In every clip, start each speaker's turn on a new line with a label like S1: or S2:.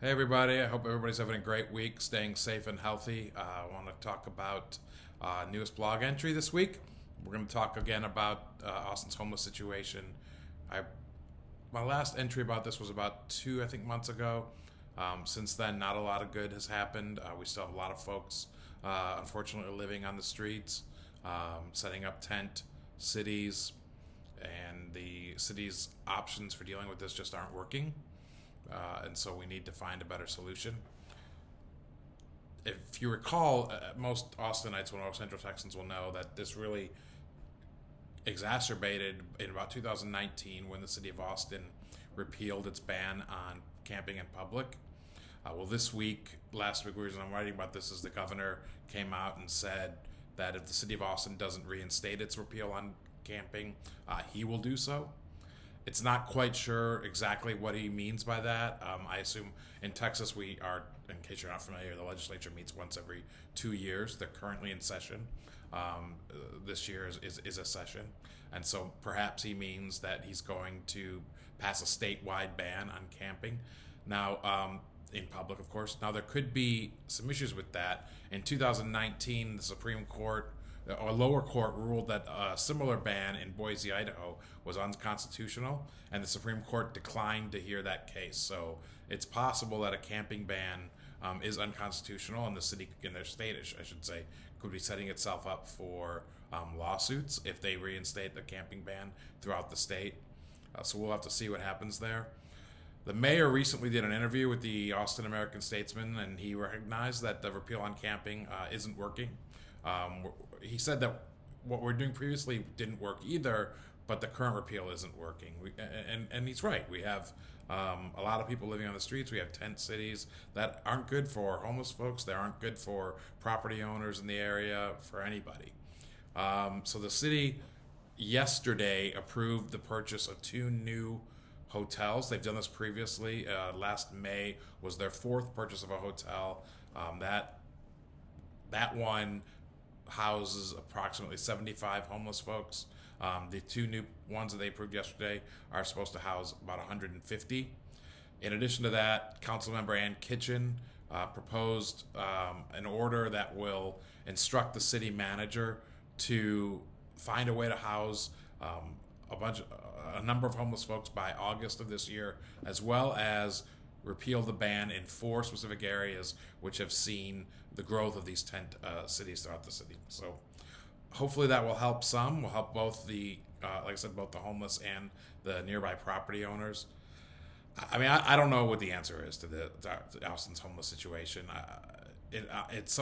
S1: Hey everybody, I hope everybody's having a great week, staying safe and healthy. I want to talk about newest blog entry this week. We're going to talk again about Austin's homeless situation. I My last entry about this was about two, I think, months ago. Since then, not a lot of good has happened. We still have a lot of folks, unfortunately, living on the streets, setting up tent cities, and the city's options for dealing with this just aren't working. And so we need to find a better solution. If you recall, most Austinites, most Central Texans will know that this really exacerbated in about 2019 when the city of Austin repealed its ban on camping in public. Last week, the reason I'm writing about this is the governor came out and said that if the city of Austin doesn't reinstate its repeal on camping, he will do so. It's not quite sure exactly what he means by that. I assume in Texas we are, in case you're not familiar, the legislature meets once every 2 years. They're currently in session. This year is a session. And so perhaps he means that he's going to pass a statewide ban on camping. Now, in public, of course. Now, there could be some issues with that. In 2019, the Supreme Court, a lower court, ruled that a similar ban in Boise, Idaho was unconstitutional, and the Supreme Court declined to hear that case. So it's possible that a camping ban is unconstitutional, and the city, in their state, I should say, could be setting itself up for lawsuits if they reinstate the camping ban throughout the state. So we'll have to see what happens there. The mayor recently did an interview with the Austin American-Statesman, and he recognized that the repeal on camping isn't working. He said that what we're doing previously didn't work either, but the current repeal isn't working. And he's right. We have a lot of people living on the streets. We have tent cities that aren't good for homeless folks. They aren't good for property owners in the area, for anybody. So the city yesterday approved the purchase of 2 new hotels. They've done this previously. Last May was their 4th purchase of a hotel. That one houses approximately 75 homeless folks. The 2 new ones that they approved yesterday are supposed to house about 150. In addition to that, Councilmember Ann Kitchen proposed an order that will instruct the city manager to find a way to house a number of homeless folks by August of this year, as well as repeal the ban in 4 specific areas which have seen the growth of these tent cities throughout the city. So hopefully that will help some. Will help both like I said, both the homeless and the nearby property owners. I mean, I don't know what the answer is to Austin's homeless situation. It's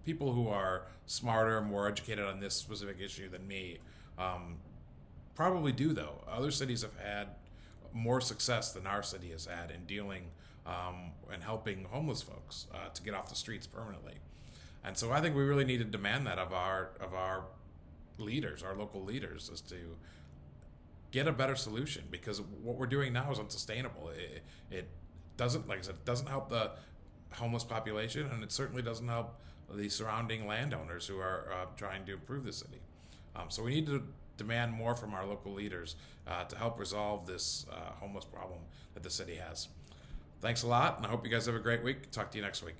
S1: people who are smarter, more educated on this specific issue than me, probably do, though. Other cities have had more success than our city has had in dealing and helping homeless folks to get off the streets permanently. And so I think we really need to demand that of our leaders, our local leaders, is to get a better solution, because what we're doing now is unsustainable. It doesn't, like I said, it doesn't help the homeless population, and it certainly doesn't help the surrounding landowners who are trying to improve the city. So we need to demand more from our local leaders to help resolve this homeless problem that the city has. Thanks a lot, and I hope you guys have a great week. Talk to you next week.